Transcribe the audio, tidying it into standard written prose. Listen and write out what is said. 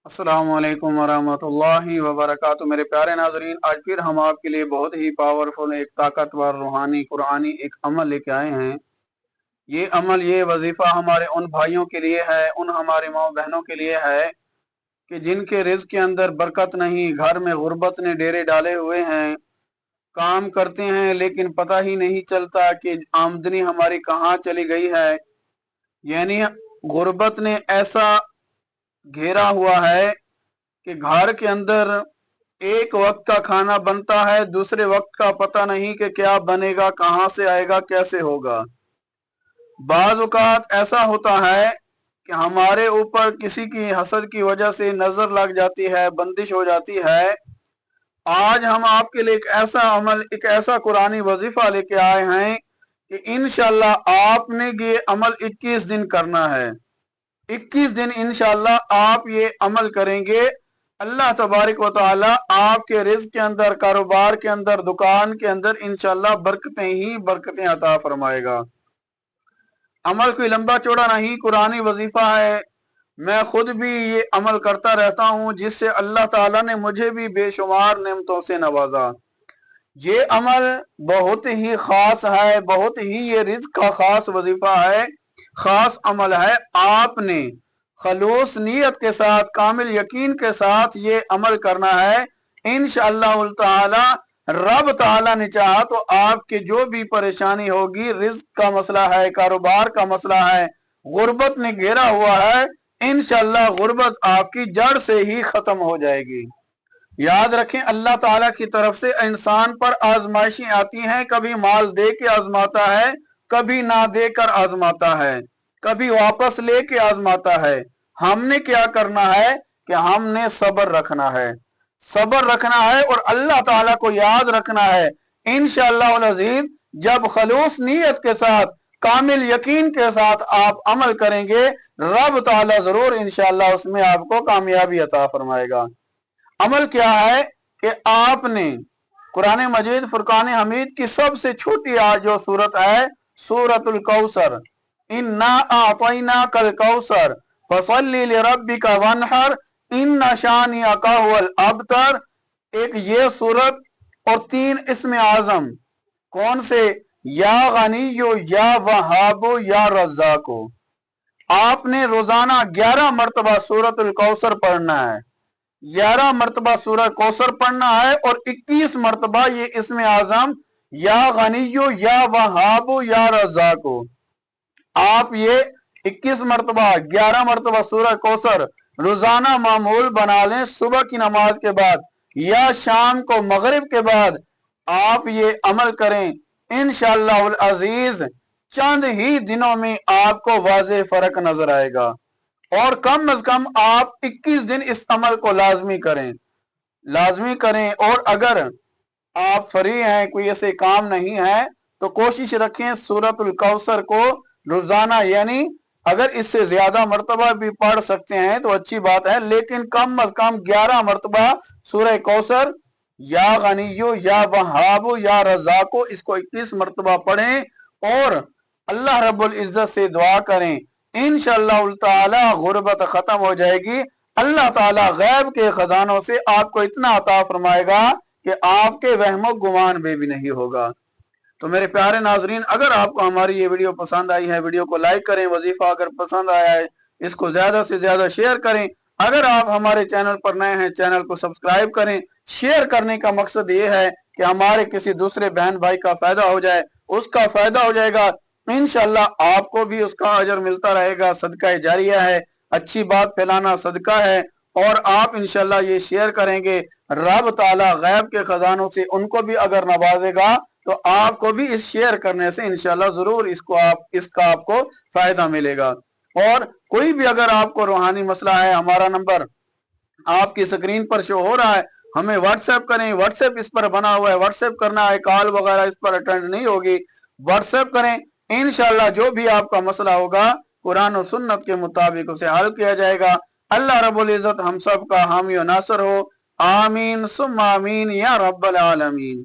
अस्सलामुअलैकुम वरहमतुल्लाहि वबरकातुहू। मेरे प्यारे नाजरीन, आज फिर हम आपके लिए बहुत ही पावरफुल, एक ताकतवर, रूहानी, कुरानी एक अमल लेके आए हैं। ये अमल, ये वजीफा हमारे उन भाइयों के लिए है, उन हमारे माँ बहनों के लिए है कि जिनके रिज्क के अंदर बरकत नहीं, घर में गुर्बत ने डेरे डाले हुए हैं। काम करते हैं लेकिन पता ही नहीं चलता कि आमदनी हमारी कहाँ चली गई है। यानी गुर्बत ने ऐसा घेरा हुआ है कि घर के अंदर एक वक्त का खाना बनता है, दूसरे वक्त का पता नहीं कि क्या बनेगा, कहाँ से आएगा, कैसे होगा। बाज़ औक़ात ऐसा होता है कि हमारे ऊपर किसी की हसद की वजह से नजर लग जाती है, बंदिश हो जाती है। आज हम आपके लिए एक ऐसा अमल, एक ऐसा कुरानी वजीफा लेके आए हैं कि इंशाअल्लाह आपने ये अमल 21 दिन करना है। 21 दिन इंशाअल्लाह आप ये अमल करेंगे, अल्लाह तबारक व तआला आपके रिज़्क के अंदर, कारोबार के अंदर, दुकान के अंदर इंशाअल्लाह बरकतें ही बरकतें अता फरमाएगा। अमल कोई लंबा चौड़ा नहीं, कुरानी वजीफा है। मैं खुद भी ये अमल करता रहता हूँ, जिससे अल्लाह ताला ने मुझे भी बेशुमार नेमतों से नवाजा। ये अमल बहुत ही खास है, बहुत ही ये रिज़्क का खास वजीफा है, खास अमल है। आपने खलूस नीयत के साथ, कामिल यकीन के साथ ये अमल करना है। इंशाअल्लाह ताला, रब ताला ने चाहा तो आपके जो भी परेशानी होगी, रिज़्क का मसला है, कारोबार का मसला है, गुर्बत ने घेरा हुआ है, इंशाअल्लाह गुर्बत आपकी जड़ से ही खत्म हो जाएगी। याद रखें, अल्लाह ताला की तरफ से इंसान पर आजमाइशें आती हैं। कभी माल दे के आजमाता है, कभी ना देकर आजमाता है, कभी वापस लेके आजमाता है। हमने क्या करना है कि हमने सब्र रखना है, सब्र रखना है और अल्लाह ताला को याद रखना है। इंशाअल्लाह अज़ीज़, जब खलूस नीयत के साथ, कामिल यकीन के साथ आप अमल करेंगे, रब ताला जरूर इंशाअल्लाह उसमें आपको कामयाबी अता फरमाएगा। अमल क्या है कि आपने कुरान मजीद फुरकान हमीद की सबसे छोटी आज जो सूरत है, सूरतुल कौसर, इन्ना आतैना कल कौसर फसल्ली लिरब्बिका वनहर इन्ना शानिअका हुवल अबतर। एक ये सूरत और 3 इस्म आजम। कौन से? या गनियो, या वहाबो, या रज़्ज़ाको। आपने रोजाना 11 मरतबा सूरतुल कौसर पढ़ना है, 11 मरतबा सूरह कौसर पढ़ना है और 21 मरतबा ये इसमें आजम, या गनियो, या वहाबो, या रज़्ज़ाको। आप ये 21 मरतबा, 11 मरतबा सूरह कौसर रोजाना मामूल बना लें। सुबह की नमाज के बाद या शाम को मगरिब के बाद आप ये अमल करें। इंशाअल्लाह अज़ीज, चंद ही दिनों में आपको वाज़े फर्क नजर आएगा। और कम अज कम आप 21 दिन इस अमल को लाजमी करें, लाजमी करें। और अगर आप फ्री हैं, कोई ऐसे काम नहीं है, तो कोशिश रखें सूरतुल कौसर को रोजाना, यानी अगर इससे ज्यादा मरतबा भी पढ़ सकते हैं तो अच्छी बात है, लेकिन कम अज कम 11 मरतबा सूरह कौसर, या गनियो, या वहाबो, या रज़्ज़ाको, इसको 21 मरतबा पढ़ें और अल्लाह रब्बुल इज्जत से दुआ करें। इंशाअल्लाह ताला गुर्बत खत्म हो जाएगी। अल्लाह ताला गैब के खजानों से आपको इतना अता फरमाएगा कि आपके वहमो गुमान में भी नहीं होगा। तो मेरे प्यारे नाजरीन, अगर आपको हमारी ये वीडियो पसंद आई है, वीडियो को लाइक करें। वजीफा अगर पसंद आया है, इसको ज्यादा से ज्यादा शेयर करें। अगर आप हमारे चैनल पर नए हैं, चैनल को सब्सक्राइब करें। शेयर करने का मकसद ये है कि हमारे किसी दूसरे बहन भाई का फायदा हो जाए, उसका फायदा हो जाएगा, इंशाअल्लाह आपको भी उसका अजर मिलता रहेगा। सदका जारिया है, अच्छी बात फैलाना सदका है। और आप इंशाअल्लाह ये शेयर करेंगे, रब ताला गैब के खजानों से उनको भी अगर नवाजेगा तो आपको भी इस शेयर करने से इंशाअल्लाह जरूर इसका आपको फायदा मिलेगा। और कोई भी अगर आपको रूहानी मसला है, हमारा नंबर आपकी स्क्रीन पर शो हो रहा है, हमें व्हाट्सएप करें। व्हाट्सएप इस पर बना हुआ है, व्हाट्सएप करना है, कॉल वगैरह इस पर अटेंड नहीं होगी। व्हाट्सएप करें, इंशाअल्लाह जो भी आपका मसला होगा कुरान और सुन्नत के मुताबिक उसे हल किया जाएगा। अल्लाह रब्बुल इज्जत हम सब का हामी और नासर हो। आमीन सुम्मा आमीन या रब्बल आलमीन।